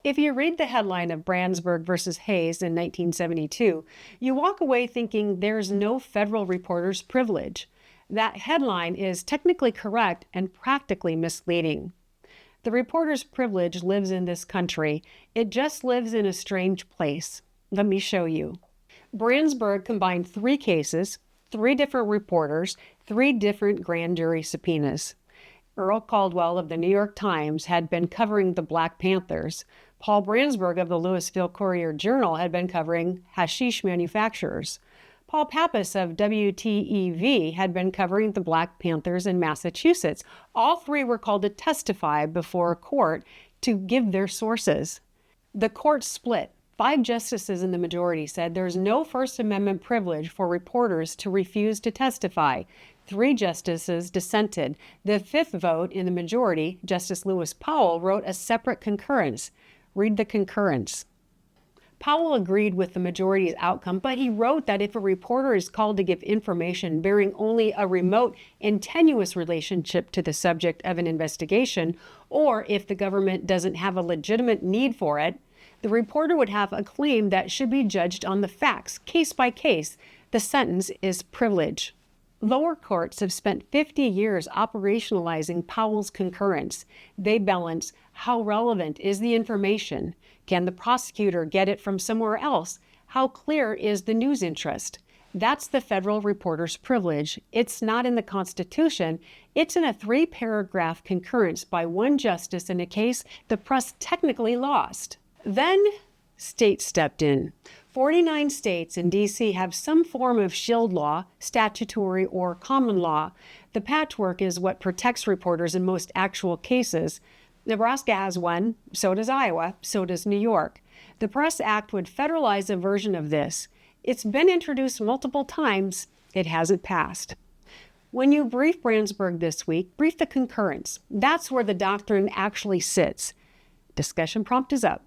If you read the headline of Branzburg versus Hayes in 1972, you walk away thinking there's no federal reporter's privilege. That headline is technically correct and practically misleading. The reporter's privilege lives in this country. It just lives in a strange place. Let me show you. Branzburg combined three cases, three different reporters, three different grand jury subpoenas. Earl Caldwell of the New York Times had been covering the Black Panthers. Paul Branzburg of the Louisville Courier-Journal had been covering hashish manufacturers. Paul Pappas of WTEV had been covering the Black Panthers in Massachusetts. All three were called to testify before a court to give their sources. The court split. 5 justices in the majority said there's no First Amendment privilege for reporters to refuse to testify. 3 justices dissented. The 5th vote in the majority, Justice Lewis Powell, wrote a separate concurrence. Read the concurrence. Powell agreed with the majority's outcome, but he wrote that if a reporter is called to give information bearing only a remote and tenuous relationship to the subject of an investigation, or if the government doesn't have a legitimate need for it, the reporter would have a claim that should be judged on the facts, case by case. The sentence is privilege. Lower courts have spent 50 years operationalizing Powell's concurrence. They balance how relevant is the information? Can the prosecutor get it from somewhere else? How clear is the news interest? That's the federal reporter's privilege. It's not in the Constitution. It's in a 3-paragraph concurrence by one justice in a case the press technically lost. Then states stepped in. 49 states and D.C. have some form of shield law, statutory or common law. The patchwork is what protects reporters in most actual cases. Nebraska has one, so does Iowa, so does New York. The Press Act would federalize a version of this. It's been introduced multiple times. It hasn't passed. When you brief Branzburg this week, brief the concurrence. That's where the doctrine actually sits. Discussion prompt is up.